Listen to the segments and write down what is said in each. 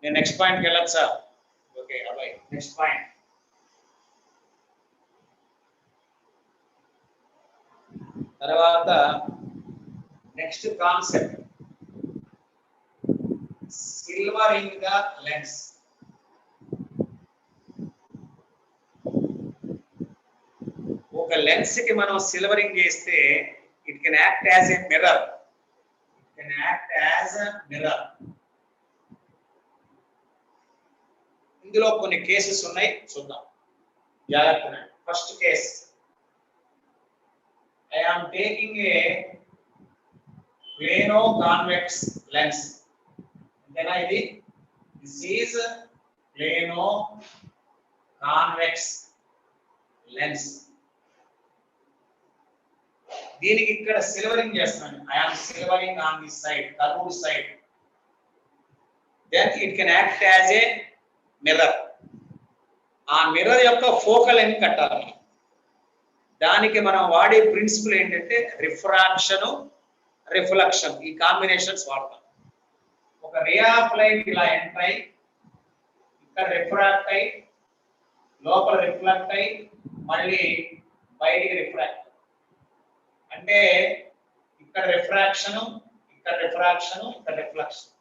నేను నెక్స్ట్ పాయింట్కి వెళ్ళొచ్చా? ఓకే అబ్బాయి, నెక్స్ట్ పాయింట్. తర్వాత next concept, silvering the lens. ఒక లెన్స్ కి మనం సిల్వరింగ్ చేస్తే it can act as a mirror. Can act as a mirror. ఇందులో కొన్ని కేసెస్ ఉన్నాయి, చూద్దాం జాగ్రత్తగా. First case, I am taking a plano convex lens. Then this is plano convex lens. దీనికి ఇక్కడ సిల్వరింగ్ చేస్తాను. I am silvering on this side, curved side. Then it can act as a mirror. ఆ mirror యొక్క focal length కట్టాలి. దానికి మనం వాడే principal ఏంటంటే రిఫ్రాక్షన్, రిఫ్లెక్షన్, ఈ కాంబినేషన్స్ వాడతాం. ఒక రే ఆఫ్ లైట్ ఇలా ఎంటర్ అయ్యి ఇక్కడ రిఫ్రాక్ట్ అయ్యి లోపల రిఫ్లెక్ట్ అయ్యి మళ్ళీ బయటికి రిఫ్రాక్ట్. అంటే ఇక్కడ రిఫ్రాక్షన్, ఇక్కడ రిఫ్రాక్షన్, ఇక్కడ రిఫ్లెక్షన్.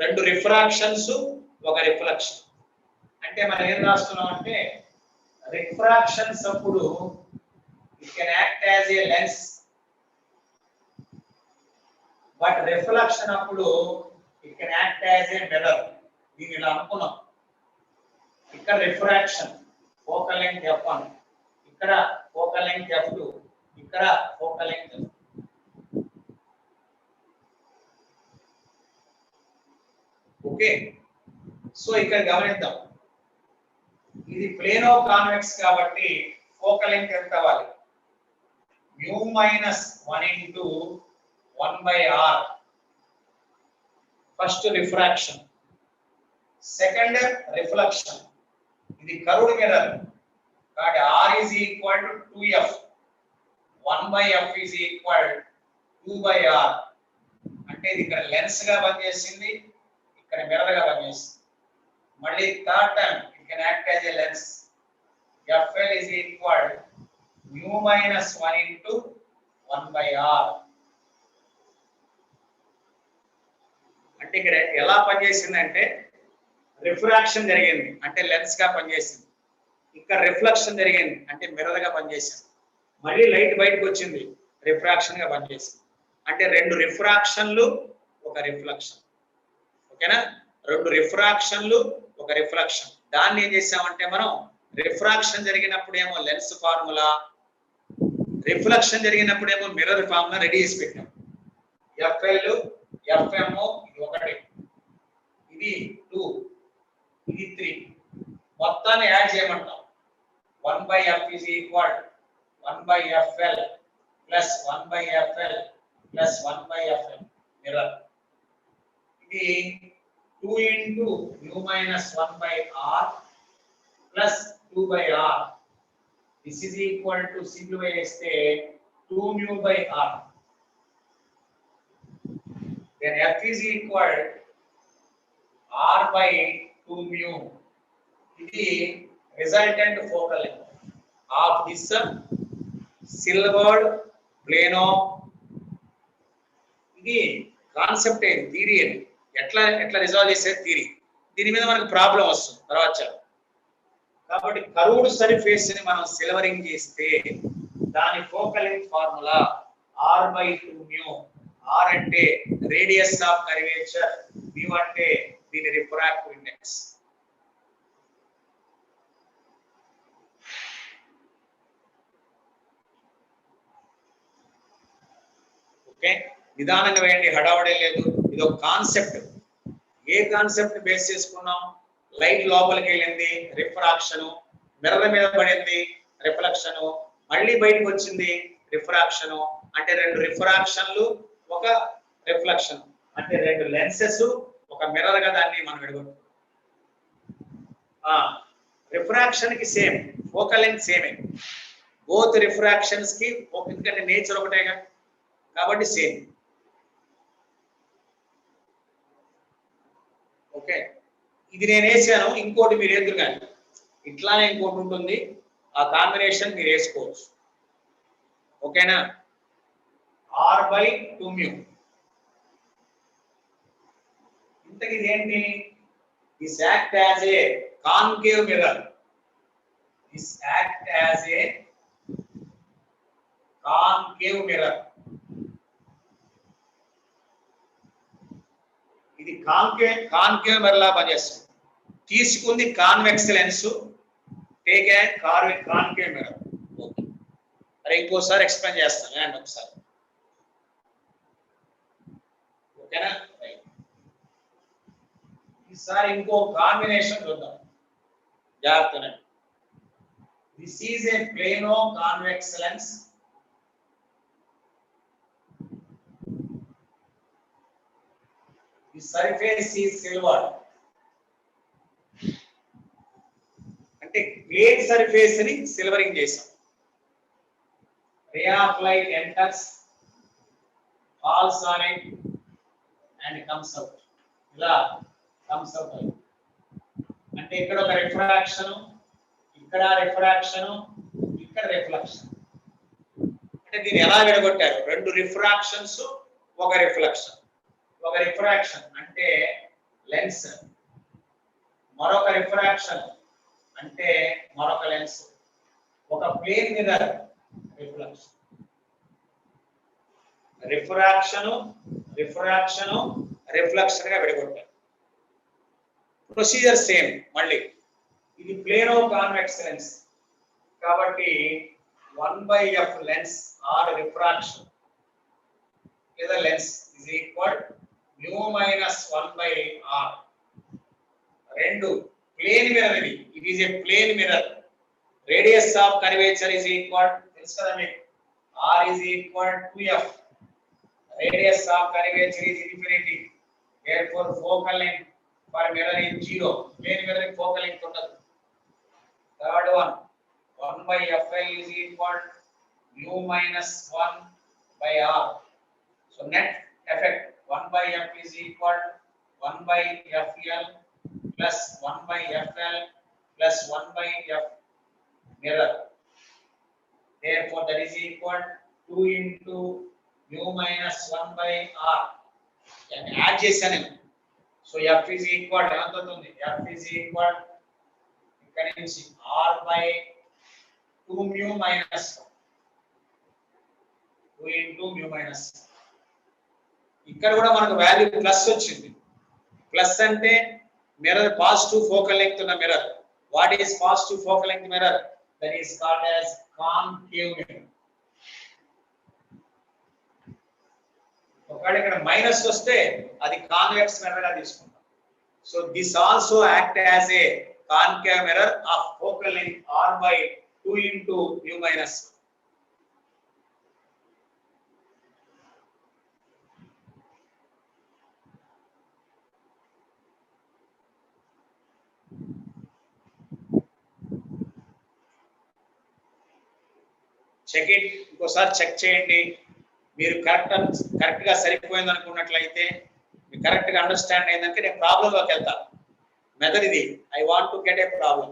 రెండు రిఫ్రాక్షన్స్, ఒక రిఫ్లెక్షన్. అంటే మనం ఏం రాస్తున్నాం అంటే రిఫ్రాక్షన్స్ అప్పుడు it can act as a lens, but reflection అప్పుడు it can act as a mirror. దీన్ని ఇలా అనుకున్నాం. ఇక్కడ రిఫ్రాక్షన్ ఫోకల్ లెంగ్త్ f1, ఇక్కడ ఫోకల్ లెంగ్త్ f2, ఇక్కడ focal length f2. Okay, so ఇక్కడ గమనిద్దాం. ఇది ప్లేనో కాన్వెక్స్ కాబట్టి ఫోకల్ లెంగ్త్ ఎంత అవ్వాలి? mu minus 1 into 1 by r. First refraction, second reflection. ఇది కర్వ్డ్ మిర్రర్ కాబట్టి r is equal to 2f. 1 by f is equal 2 by r. అంటే ఇది ఇక్కడ లెన్స్ గా పనిచేసింది, ఇక్కడ మిర్రర్ గా పనిచేసింది. మళ్ళీ third time it can act as a lens. fl is equal mu minus 1 into 1 by r. అంటే ఇక్కడ ఎలా పనిచేసిందంటే రిఫ్రాక్షన్ జరిగింది అంటే లెన్స్ గా పనిచేసింది, ఇక్కడ రిఫ్లెక్షన్ జరిగింది అంటే మిర్రర్ గా పనిచేసింది, మళ్ళీ లైట్ బయటకు వచ్చింది రిఫ్రాక్షన్ గా పనిచేసింది. అంటే రెండు రిఫ్రాక్షన్లు, ఒక రిఫ్లెక్షన్. ఓకేనా? రెండు రిఫ్రాక్షన్లు, ఒక రిఫ్లెక్షన్. దాన్ని ఏం చేసామంటే మనం రిఫ్రాక్షన్ జరిగినప్పుడేమో లెన్స్ ఫార్ములా, రిఫ్లెక్షన్ జరిగినప్పుడేమో మిర్రర్ ఫార్ములా రెడీ చేసి పెట్టాం. FL, FM ఇది 1, ఇది 2, ఇది 3. మొత్తాన్ని add చేయమంటాం. 1 by f is equal 1 by FL plus 1 by FL plus 1 by FM mirror. ఇది 2 into mu minus 1 by r plus 2 by r. This is equal to simplify చేస్తే 2 mu by r. Then f is equal r by 2 mu. ఇది resultant focal length of this silvered plano. ఇది concept ఏంటి, theory ఏంటి, ఎట్లా resolve చేసే theory. దీని మీద మనకు ప్రాబ్లం వస్తుంది తర్వాత. కాబట్టి కర్వ్డ్ సర్ఫేస్ ని మనం సిల్వరింగ్ చేస్తే దాని focal length formula r by 2 mu. r అంటే రేడియస్ ఆఫ్ కర్వేచర్, mu అంటే దీని రిఫ్రాక్టివ్ ఇండెక్స్. ఓకే, నిదానంగా వేయండి, హడావడే లేదు. ఇది ఒక కాన్సెప్ట్. ఏ కాన్సెప్ట్ బేస్ చేసుకున్నాం? లైట్ లోపలికి వెళ్ళింది, రిఫ్రాక్షన్, మిర్రర్ మీద పడింది, రిఫ్లెక్షన్, మళ్ళీ బయటకు వచ్చింది, రిఫ్రాక్షన్. అంటే రెండు రిఫ్రాక్షన్లు, ఒక రిఫ్లెక్షన్. అంటే రెండు లెన్సెస్, ఒక మిర్రర్ గా దాన్ని మనం విడగొట్టాం. రిఫ్రాక్షన్ కి సేమ్, ఫోకల్ లెంగ్త్ సేమే. బోత్ రిఫ్రాక్షన్స్ కి ఎందుకంటే నేచర్ ఒకటేగా కాబట్టి సేమ్. ఓకే, ఇది నేను వేసాను, ఇంకోటి మీరు ఎదురు కానీ ఇట్లానే ఇంకోటి ఉంటుంది, ఆ కాంబినేషన్ మీరు వేసుకోవచ్చు. ఓకేనా? R/2μ. ఇంతకీ ఇదేంటి? This act as a concave mirror. This act as a concave mirror. ఇది కాన్కేవ్ మిర్రర్ లా పనిచేస్తుంది. తీసుకుంది convex lens, take a concave mirror. Okay, మరి ఇంకోసారి ఎక్స్ప్లెయిన్ చేస్తాను అండి ఒకసారి. ఓకేనా? ఈసారి ఇంకో కాంబినేషన్ చూద్దాం జాగ్రత్తగా. This is a plano convex lens. The surface is silver. అంటే ప్లేన్ సర్ఫేస్ ని సిల్వరింగ్ చేసాం. Ray of light enters, falls on it and comes out. ఇలా కమ్స్ అవుట్. అంటే ఇక్కడ ఒక రిఫ్రాక్షన్, ఇక్కడ రిఫ్రాక్షన్, ఇక్కడ రిఫ్లెక్షన్. అంటే దీన్ని ఎలా విడగొట్టారు? రెండు రిఫ్రాక్షన్స్, ఒక రిఫ్లెక్షన్. ఒక రిఫ్రాక్షన్ అంటే లెన్స్, మరొక రిఫ్రాక్షన్ అంటే మరొక లెన్స్. ఒక plane mirror reflection. Refraction, refraction, reflection గా విడగొట్టారు. Procedure same. మళ్ళీ ఇది ప్లేనో కాన్వెక్స్ లెన్స్ కాబట్టి 1/f లెన్స్ ఆర్ రిఫ్రాక్షన్ లేదా lens is equal mu minus 1/r. రెండు ప్లేన్ మిర్రర్. ఇది is a plane mirror. Radius of curvature is equal, తెలుసు కదా మీకు, r is equal to f. Radius of curvature is infinity. Therefore focal length for mirror is 0. Plane mirror focal length ఉండదు. Third one, 1/fl is equal mu minus 1/r. So net effect 1/f is equal 1/fl plus 1/fl plus 1/f mirror. Therefore that is equal 2 into mu minus 1/r. And add చేశాను. So f is equal ఎంత అవుతుంది? f is equal ఇక్కడ నుంచి r/2 mu minus 2 into mu minus. ఇక్కడ కూడా మనకు value plus వచ్చింది. Plus అంటే మిర్రర్ పాజిటివ్ ఫోకల్ లెంగ్త్ ఉన్న mirror. What is positive focal length mirror? That is called as concave mirror. ఒకవేళ ఇక్కడ మైనస్ వస్తే అది కాన్వెక్స్ మిర్రర్ గా తీసుకుంటాం. So this also act as a concave mirror of focal length r/2 into mu minus. Check it. ఇంకోసారి check చేయండి. మీరు correct గా సరిపోయింది అనుకున్నట్లయితే, మీకు కరెక్ట్ గా అండర్స్టాండ్ అయిందంటే నేను ప్రాబ్లం లోకి వెళ్తాను. మెథడ్ ఇది. I want to get a problem.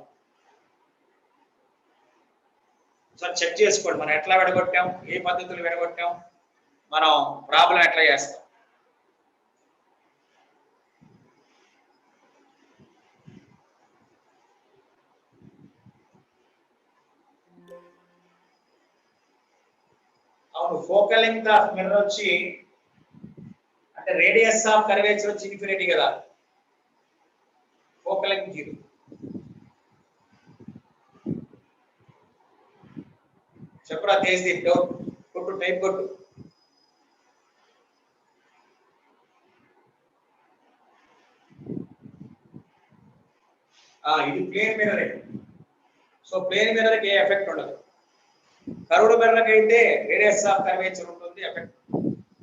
Sir check చేసుకోండి, మనం ఎట్లా విడగొట్టాం, ఏ పద్ధతులు విడగొట్టాం, మనం ప్రాబ్లం ఎట్లా చేస్తాం. అవును, ఫోకల్ లెంగ్త్ ఆఫ్ మిర్రర్ వచ్చి అంటే రేడియస్ ఆఫ్ కర్వేచర్ వచ్చి ఇన్ఫినిటీ కదా, ఫోకల్ లెంగ్త్ 0. చెప్పరా తేజ్, డౌట్ కొట్టు, టైప్ కొట్టు. ఇది plane mirror. So plane mirror కి ఏ ఎఫెక్ట్ ఉండదు. కర్వ్డ్ మిర్రర్ కి అయితే రేడియస్ ఆఫ్ కర్వేచర్ ఉంటుంది, ఎఫెక్ట్.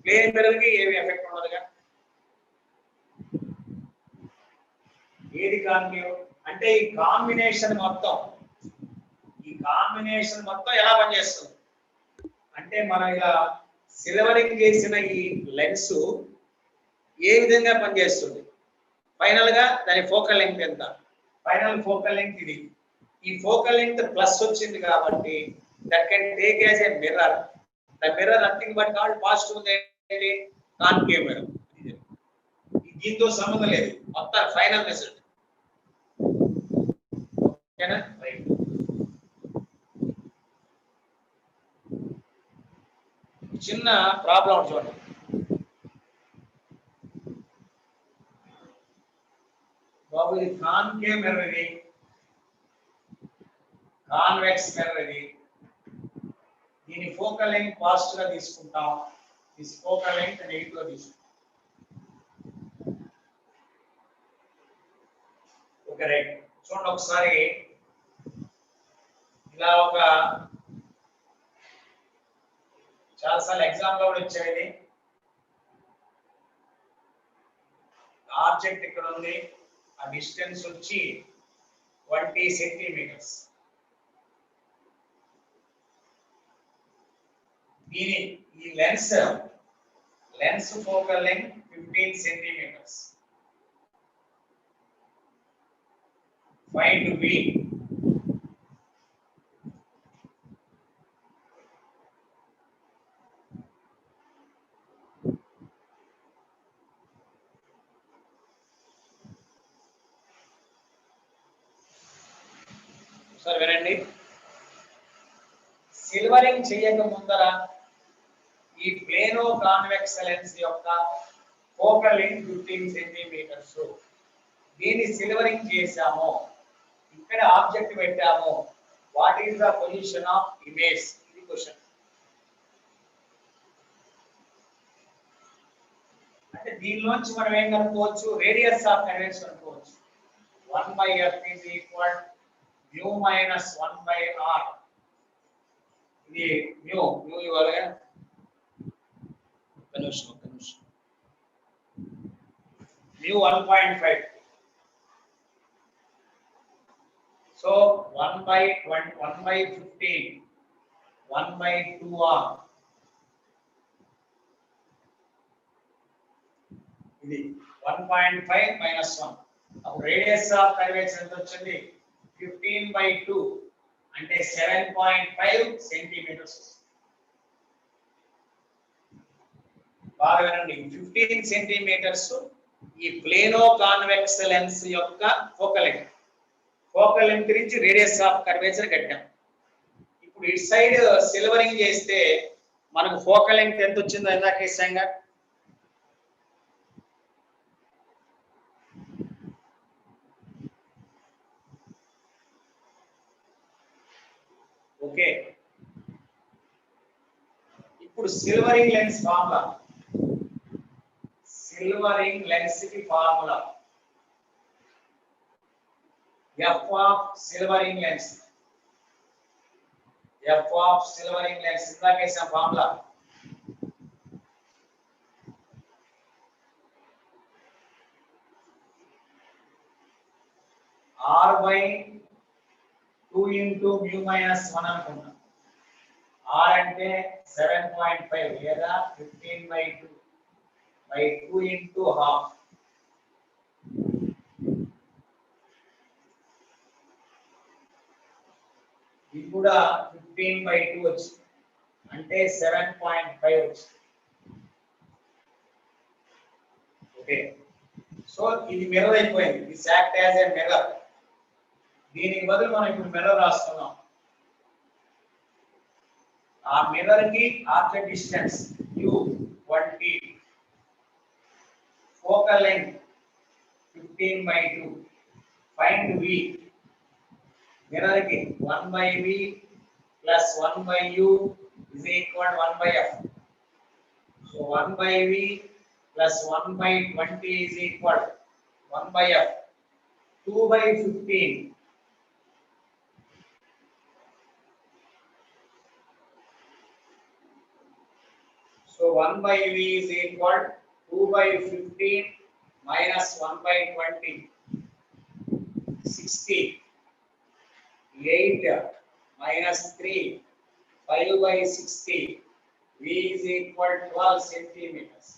ప్లేన్ మిర్రర్ కి ఏమి ఎఫెక్ట్ ఉండదుగా. ఏది కాన్కేవ్ అంటే ఈ కాంబినేషన్ మొత్తం ఎలా పనిచేస్తుంది అంటే, మనం ఇలా సిల్వరింగ్ చేసిన ఈ లెన్స్ ఏ విధంగా పనిచేస్తుంది. ఫైనల్ గా దాని ఫోకల్ లెంగ్త్ ఎంత? ఫైనల్ ఫోకల్ లెంగ్త్ ఇది. ఈ ఫోకల్ లెంగ్త్ ప్లస్ వచ్చింది కాబట్టి that can take as a mirror. The mirror nothing but called positive ఉంది కాన్కేవ్ మిర్రర్. దీంతో సంబంధం లేదు, మొత్తం ఫైనల్ రిజల్ట్. ఓకేనా? రైట్. చిన్న ప్రాబ్లం చూడండి. బాబు ఇది కాన్కేవ్ మిర్రర్, ఇది కాన్వెక్స్ మిర్రర్. ఇది దీని ఫోకల్ లెంగ్త్ పాజిటివ్ గా తీసుకుంటాం, దిస్ ఫోకల్ లెంగ్త్ నెగటివ్ గా తీసుకుంటాం. Okay right. చూడండి ఒకసారి ఇలా ఒక చాలాసార్లు ఎగ్జామ్ లో కూడా వచ్చేది. ఆబ్జెక్ట్ ఇక్కడ ఉంది, ఆ డిస్టెన్స్ వచ్చి 20 సెంటీమీటర్స్. దీని ఈ lens focal length 15 centimetres. Find V. సరే వినండి. సిల్వరింగ్ చేయక ముందర ఈ ప్లేనో కాన్వెక్స్ లెన్స్ యొక్క ఫోకల్ లెంగ్త్ 15 సెంటీమీటర్స్. దీన్ని సిల్వరింగ్ చేశాము, ఇక్కడ ఆబ్జెక్ట్ పెట్టాము. What is the position of image? ఇది క్వశ్చన్. అంటే దీనిలోంచి మనం ఏం కనుక్కోవచ్చు? రేడియస్ ఆఫ్ కన్వెక్స్ కనుక్కోవచ్చు. 1/f is equal mu minus 1/r. ఇది mu ఇవ్వాలి. Convection mu 1.5. So 1/15 1/2r. ఇది 1.5 minus 1. అప్పుడు రేడియస్ ఆఫ్ కర్వేచర్ ఎంత వచ్చింది? 15/2 అంటే 7.5 సెంటీమీటర్స్. బాగా వినండి. 15 సెంటీమీటర్స్ ఈ ప్లేనో కాన్వెక్స్ లెన్స్ యొక్క ఫోకల్ లెంగ్త్. ఫోకల్ లెంగ్త్ నుంచి రేడియస్ ఆఫ్ కర్వేచర్ కట్టాం. ఇప్పుడు ఇటు సైడ్ సిల్వరింగ్ చేస్తే మనకు ఫోకల్ లెంగ్త్ ఎంత వచ్చిందో ఇందాక ఇస్తాంగా. ఓకే, ఇప్పుడు silvering lens formula. Silvering lens కి formula f of silvering lens. f of silvering lens ఇందాక వేసాం formula. r/2 into mu minus 1 అనుకుంటాం. r అంటే 7.5 లేదా 15/2 by 2 into half. ఇది కూడా 15/2 వచ్చింది అంటే 7.5 వచ్చింది. ఓకే, సో ఇది మిర్రర్ అయిపోయింది. This act as a mirror. దీనికి బదులు మనం ఇప్పుడు మిర్రర్ రాస్తున్నాం. ఆ మిర్రర్ కి object distance u20, focal length 15/2. Find v. Mirror కి 1/v plus 1/u is equal to 1/f. So 1/v plus 1/20 is equal to 1/f. 2/15. So 1/v is equal to 2/15 minus 1/20. 60. 8 minus 3, 5/60. V is equal to 12 centimeters.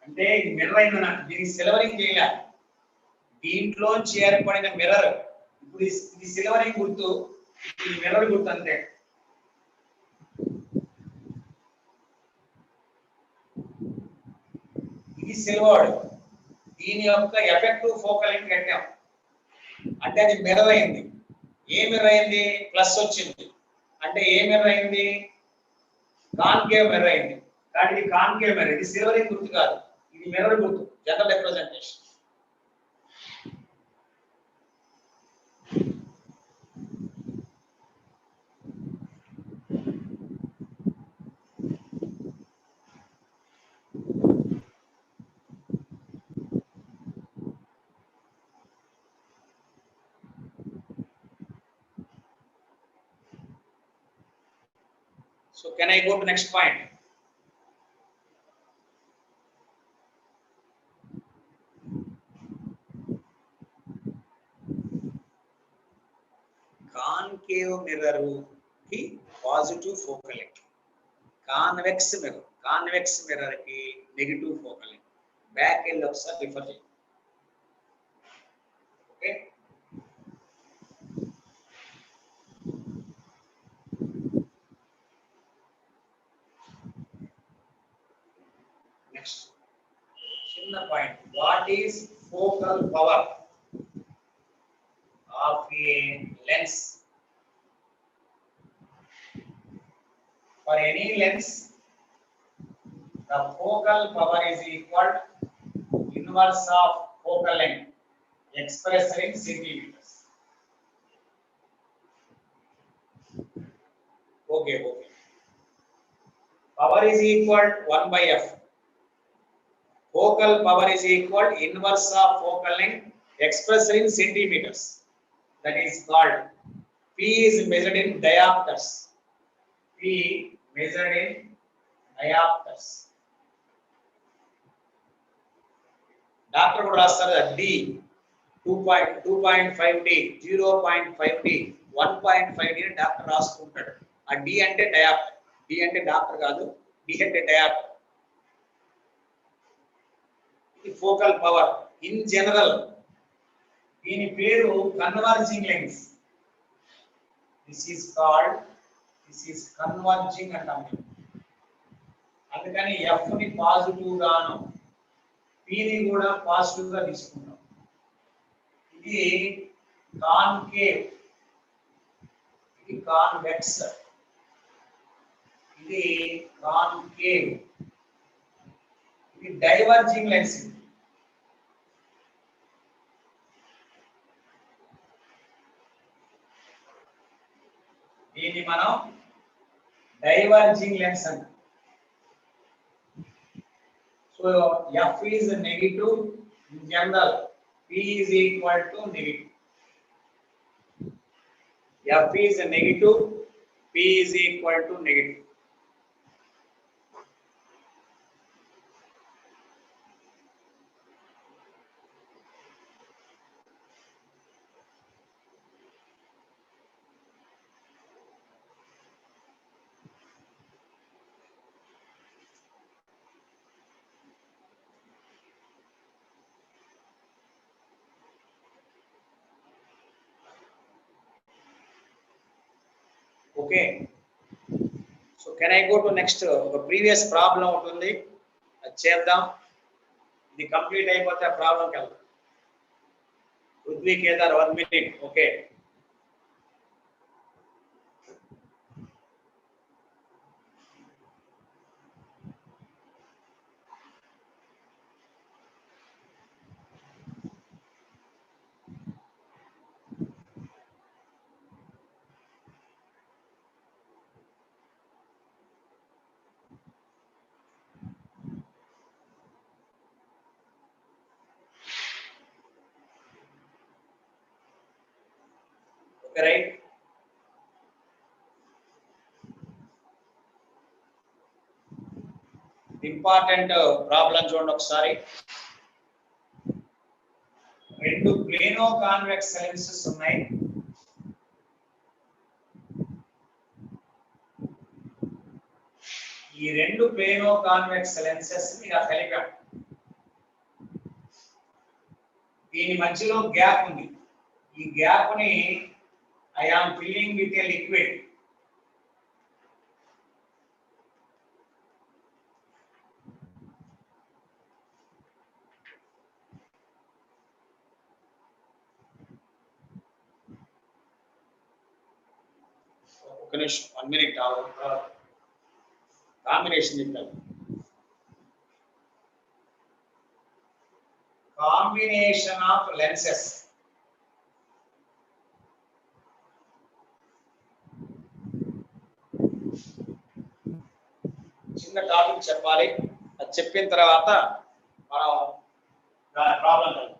అంటే ఇది mirror అయిందన్న, దీనికి silvering చేయాలి, దీంట్లోంచి ఏర్పడిన mirror. ఇప్పుడు ఇది సిల్వరింగ్ గుర్తు, ఇది మిర్రర్ గుర్తు అంతే. ఇది సిల్వర్డ్, దీని యొక్క ఎఫెక్టివ్ ఫోకల్ లెంగ్త్ కట్టాం అంటే అది మిర్రర్ అయింది. ఏ మిర్రర్ అయింది? ప్లస్ వచ్చింది అంటే ఏ మిర్రర్ అయింది? కాన్కేవ్ మిర్రర్ అయింది. కాబట్టి ఇది కాన్కేవ్ మిర్రర్, ఇది సిల్వరింగ్ గుర్తు కాదు, ఇది మిర్రర్ గుర్తు, general representation. So can I go to next point? Concave mirror ki positive focal length, convex mirror ki negative focal length. Back end of sir refer cheyi. Okay. Next, chinna point. What is focal power of a lens? For any lens, the focal power is equal to inverse of focal length expressed in centimeters. Okay. Power is equal to 1 by f. Focal power is equal to inverse of focal length expressed in centimeters. That is called P is measured in diopters. P measured in diopters. Doctor would ask D 2.5D, 0.5D, 1.5D doctor రాసుకుంటాడు. ఆ D అంటే dioptre, D అంటే doctor కాదు, D అంటే dioptre. ఇది focal power in general. దీని పేరు converging lens. This is converging అంటాం. అందుకని F ని పాజిటివ్ గాను P ని కూడా పాజిటివ్ గా తీసుకుంటాం. ఇది కాన్కేవ్, ఇది కాన్వెక్స్, ఇది కాన్కేవ్, ఇది డైవర్జింగ్ లెన్స్. దీన్ని మనం డైవర్జింగ్ లెన్స్ అంటాం. So F is negative in general, P is equal to negative. F is negative, P is equal to negative. Okay. So can I go to next? Previous problem ఉంటుంది, అది చేద్దాం. ఇది complete అయిపోతే ఆ ప్రాబ్లంకి వెళ్దాం. Prithvi Kedar 1 minute. Okay. Right. Important problem చూడండి ఒకసారి. రెండు ప్లేనో కాన్వెక్స్ లెన్సెస్ ఉన్నాయి. ఈ రెండు ప్లేనో కాన్వెక్స్ లెన్సెస్ ని ఇలా కలిపాం. దీని మధ్యలో గ్యాప్ ఉంది. ఈ గ్యాప్ ని I am filling with a liquid. ఒక నిమిషం, 1 minute కాంబినేషన్ చెప్పాను. Combination of lenses. చిన్న టాపిక్ చెప్పాలి, అది చెప్పిన తర్వాత మనం ప్రాబ్లం కలుగుతుంది.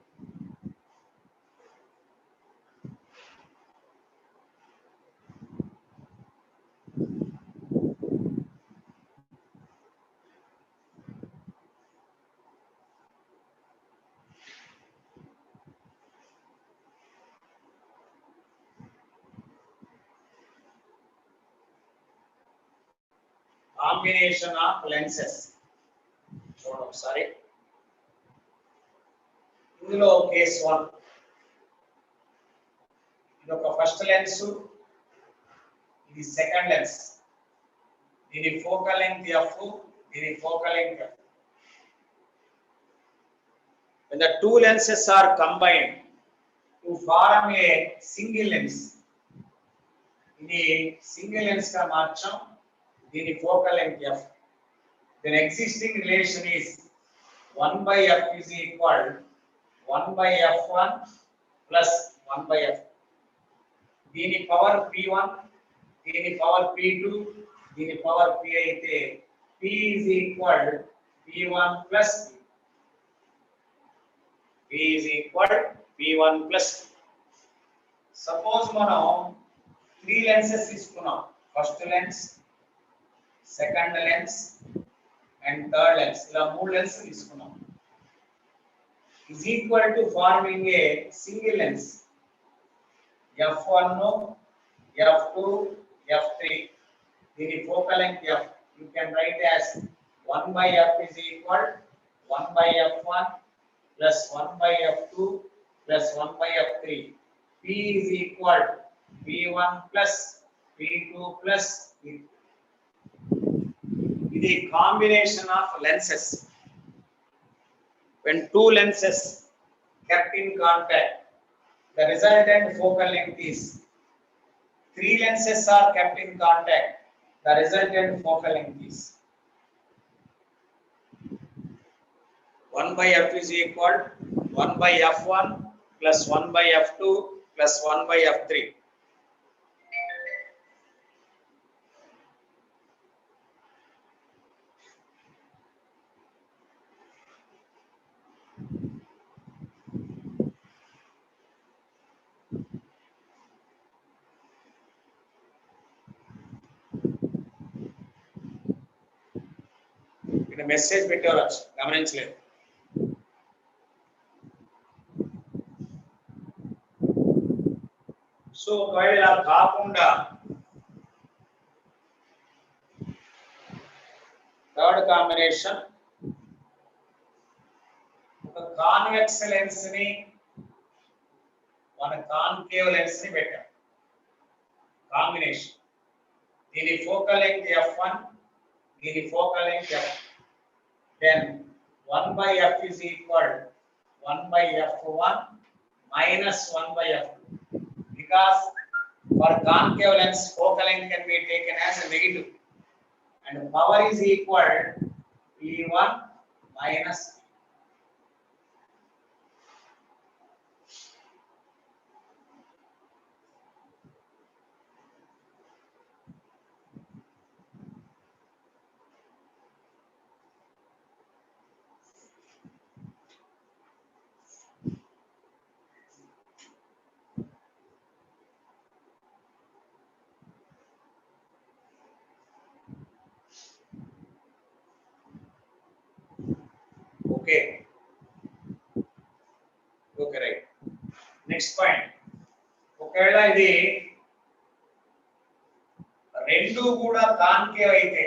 కాంబినేషన్ ఆఫ్ లెన్సెస్ చూడండి ఒకసారి. ఇందులో కేస్ 1, ఇది ఒక ఫస్ట్ లెన్స్, ఇది సెకండ్ లెన్స్. దీని ఫోకల్ లెంగ్త్ f, దీని focal length f. When the two lenses are combined to form a single lens, ఇది సింగిల్ లెన్స్ గా మార్చాం. దీని focal length f. Then existing relation is 1/f is equal 1/f1 plus 1/f. దీని power p1, దీని power p2, దీని power p అయితే p is equal p1 plus p is equal p1 plus. Suppose మనం 3 lenses తీసుకున్నాం. First lens, second lens and third lens. ఇలా 3 lens తీసుకున్నాం. is equal to forming a single lens f1, f2, f3. దీని focal length f. You can write as 1/f is equal 1/f1 plus 1/f2 plus 1/f3. p is equal p1 plus p2 plus p3. ఇది combination of lenses. When two lenses kept in contact, the resultant focal length is. 3 lenses are kept in contact, the resultant focal length is 1/f is equal 1/f1 plus 1/f2 plus 1/f3. ఇక్కడ message పెట్టారు, గమనించలేదు. So ఒకవేళ ఇలా కాకుండా third combination, ఒక convex lens ని మన concave lens ని పెట్టాం. కాంబినేషన్. దీని ఫోకల్ లెంగ్త్ f1, దీని focal length f. Then 1/f is equal 1/f1 minus 1/f2. Because for concave lens, focal length can be taken as a negative, and power is equal p1 minus. Okay. Okay, right. Next point. ఒకవేళ ఇది రెండు కూడా concave అయితే,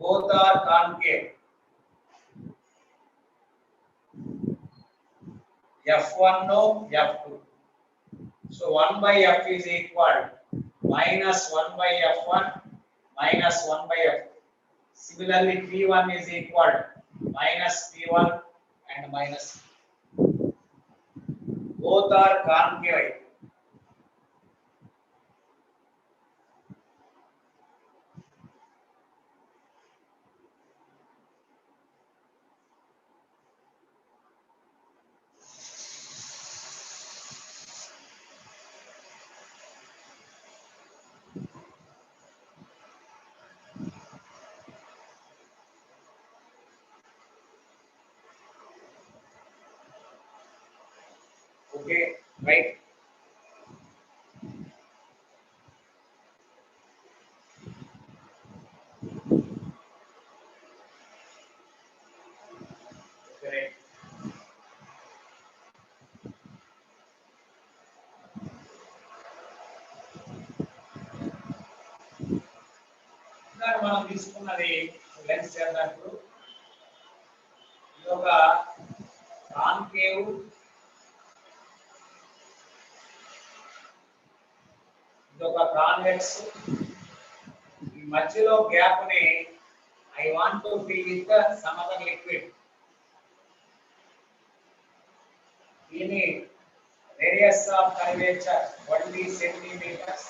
both are concave, f1 f2. So 1 by f is equal minus 1 by f1 minus 1 by f2. Similarly, p1 is equal minus p1 and minus p. Both are concave. Okay, right? Correct. ఇక్కడ మనం తీసుకున్నది lens చేద్దాం. ఇది ఒక concave, ఇది ఒక convex. ఈ మధ్యలో గ్యాప్ ని I want to fill with some other liquid. దీని radius of curvature 20 centimeters.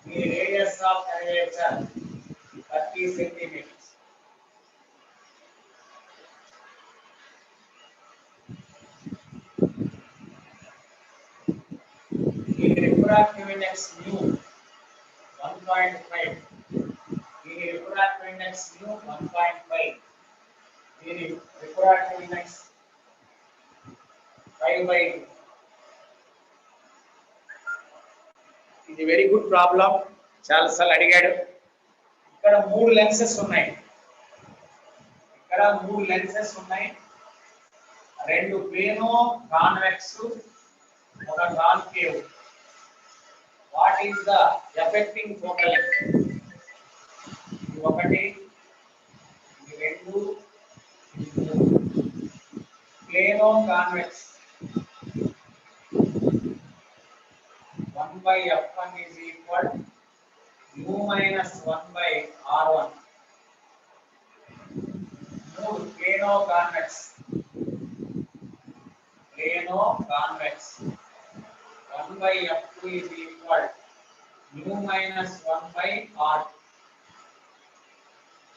The radius of curvature 30 centimeters. The refractive index mu 1.5. The refractive index mu 1.5. The refractive index 5/2. ఇది very good problem, చాలా సార్లు అడిగాడు. ఇక్కడ మూడు lenses ఉన్నాయి. రెండు plano convex, ఒక concave. What is the effecting focal length? ఇది ఒకటి, ఇది రెండు, ఇది మూడు. Plano convex 1 by f1 is equal mu minus 1 by r1. మూడు plano convex 1 by f2 is equal mu minus 1 by r.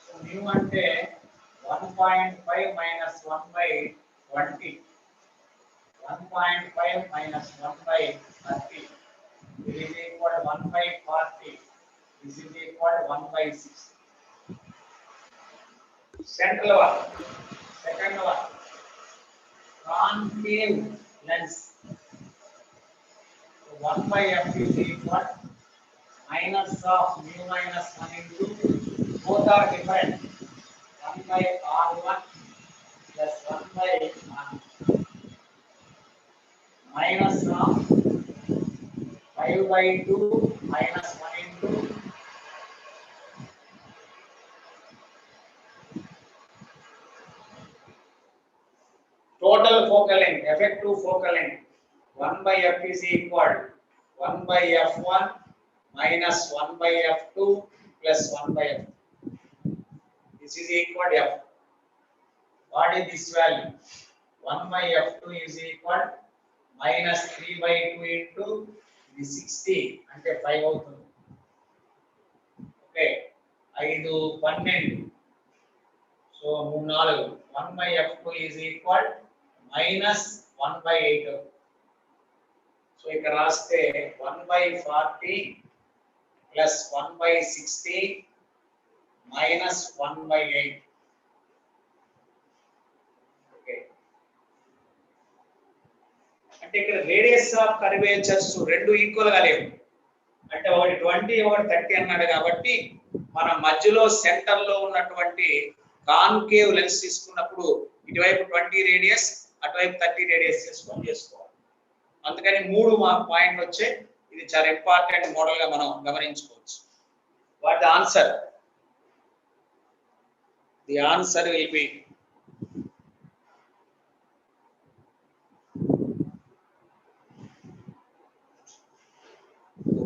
So mu అంటే 1.5 minus 1 by 20. 1.5 minus 1 by 30. This is equal to 1 by 40. This is equal to 1 by 6. Central one. Second one. Concave lens. So 1 by f is equal minus of mu minus 1 into, both are different. 1 by r1 plus 1 by r2. Minus of 5/2 minus 1 into total focal length, effective focal length. 1 by f is equal 1 by f1 minus 1 by f2 plus 1 by f2. This is equal to f. What is this value? 1 by f2 is equal minus 3/2 into the 60 అంటే 5 అవుతుంది. Okay, 5 12. So 3 4. 1 by f2 is equal minus 1 by 8. So ఇక్కడ రాస్తే 1 by 40 plus 1 by 60 minus 1 by 8. అంటే ఇక్కడ radius of curvatures రెండు equal గా లేవు. అంటే ఒకటి 20 ఒకటి 30 అన్నాడు. కాబట్టి మనం మధ్యలో సెంటర్ లో ఉన్నటువంటి కాన్కేవ్ లెన్స్ తీసుకున్నప్పుడు ఇటువైపు 20 రేడియస్, అటువైపు 30 రేడియస్ చేసుకోవాలి. అందుకని మూడు పాయింట్లు వచ్చే. ఇది చాలా ఇంపార్టెంట్ మోడల్ గా మనం గమనించుకోవచ్చు. What the answer? The answer will be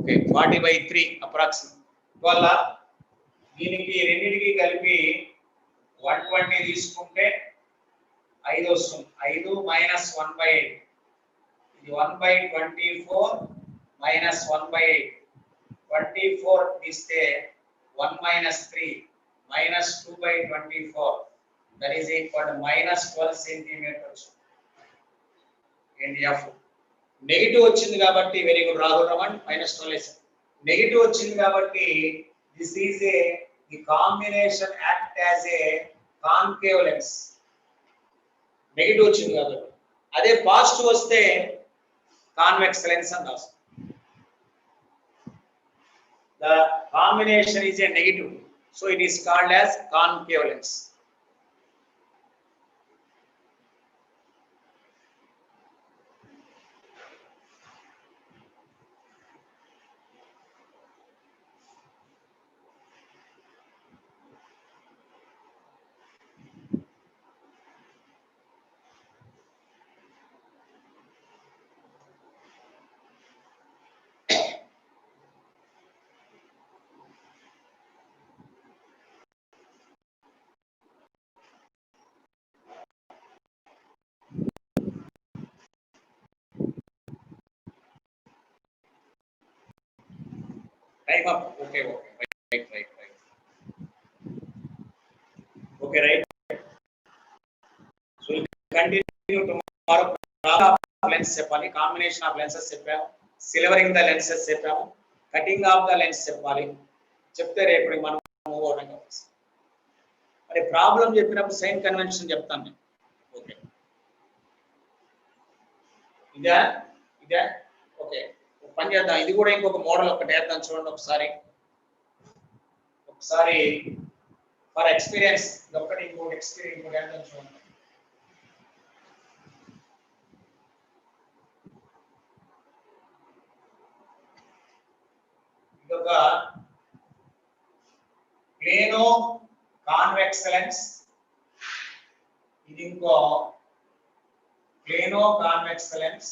okay 40/3 approximate వల్ల దీనికి రెండింటికి కలిపి 120 తీసుకుంటే 5 వస్తుంది 5 మైనస్ 1/8 ఇది 1/24 మైనస్ 1/8 24 తీస్తే 1 minus 3 minus 2/24 that is equal to minus 12 centimeters and f negative వచ్చింది కాబట్టి very good Rahul Raman minus 12 negative వచ్చింది కాబట్టి this is a the combination act as a concave lens negative వచ్చింది కాబట్టి అదే పాజిటివ్ వస్తే కాన్వెక్స్ లెన్స్ అని రాస్తాం the combination is a negative so it is called as concave lens time up okay right okay right so we'll continue tomorrow lens చెప్పాలి combination of lenses చెప్పాము silvering the lenses చెప్పాము cutting of the lens చెప్పాలి చెప్తే రేపు మనం move అవడం కావచ్చు మరి ప్రాబ్లం చెప్పినప్పుడు సైన్ కన్వెన్షన్ చెప్తాను నేను ఓకే ఇదా ఓకే పని చేద్దాం ఇది కూడా ఇంకొక మోడల్ ఒకటి వేద్దాం చూడండి ఒకసారి ఫర్ ఎక్స్పీరియన్స్ ఒకటి ఇంకొక ఎక్స్పీరియన్స్ వేద్దాం చూడండి ఇదొక ప్లేనో కాన్వెక్స్ లెన్స్ ఇది ఇంకో ప్లేనో కాన్వెక్స్ లెన్స్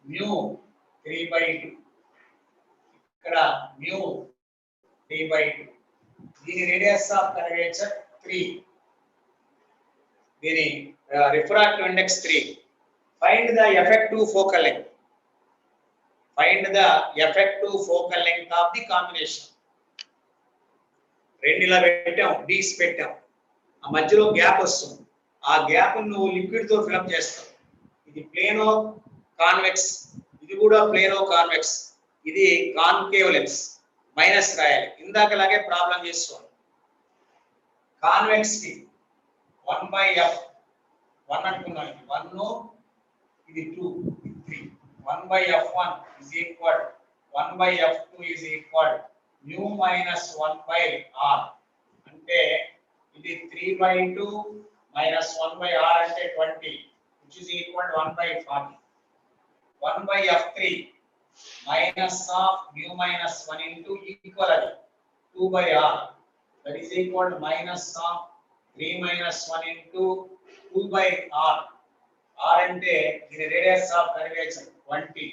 mu 3/2 ఇక్కడ mu 3/2 దీని రేడియస్ ఆఫ్ కర్వేచర్ 3 దీని refractive index 3 find the effective focal length of the combination రెండు ఇలా పెట్టాం డీస్ పెట్టాం ఆ మధ్యలో గ్యాప్ వస్తుంది ఆ గ్యాప్ నువ్వు లిక్విడ్ తో ఫిల్అప్ చేస్తావు ఇది ప్లేనో కాన్వెక్స్ ఇది కూడా ప్లేనో కాన్వెక్స్ ఇది కాన్కేవ్ లెన్స్ మైనస్ రాయాలి ఇందాకలాగే ప్రాబ్లం చేసుకోండి కాన్వెక్స్ కి 1/f 1 అనుకున్నాం 1 ఇది 2 ఇది 3 1/f1 is equal 1/f2 is equal mu minus 1/r అంటే ఇది 3/2 minus 1/r అంటే 20 which is equal to 1/40 1/f3 minus of mu minus 1 into equal 2/r that is equal to minus of 3 minus 1 into 2/r r ante the radius of curvature 20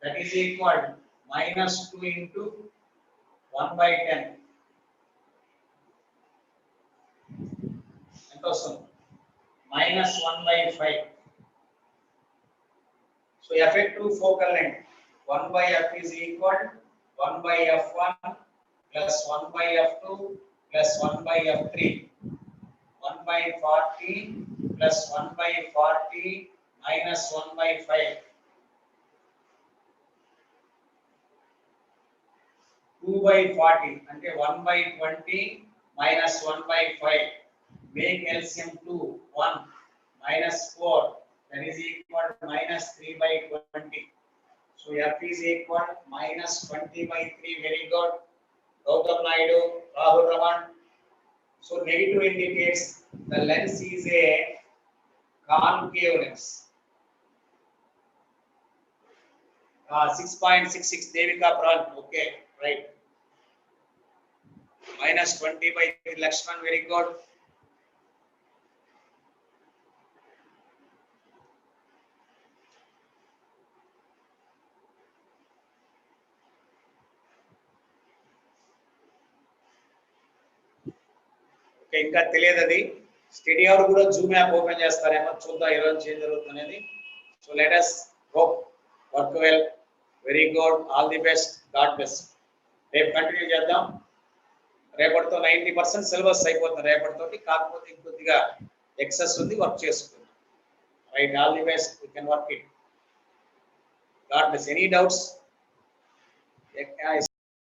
that is equal to minus 2 into 1/10 ఎంత వస్తుంది minus 1/5 so effective focal length 1/f is equal 1/f1 plus 1/f2 plus 1/f3 1/40 plus 1/40 minus 1/5 2/40 అంటే 1/20 minus 1/5 make LCM 2 1 minus 4 that is equal to minus 3/20 so F is equal minus 20/3 very good Gautam Naidu Rahul Raman so negative indicates the lens is a concave lens 6.66 Devika Pran. Okay, right. -20 by Lakshman. Very good. Okay, ఇంకా తెలియదు అది. Study hour కూడా Zoom app open చేస్తారేమో చూద్దాం ఈ రోజు ఏం జరుగుతున్నది. So let us hope work well. Very good. All the best. God bless. రేపు కంటిన్యూ చేద్దాం. రేపటితో 90% సిలబస్ అయిపోతుంది రేపటితోటి. కాకపోతే ఇంకొద్దిగా ఎక్సెస్ ఉంది, వర్క్ చేసుకుందాం. Right, all the best. You can work it. God bless. Any doubts?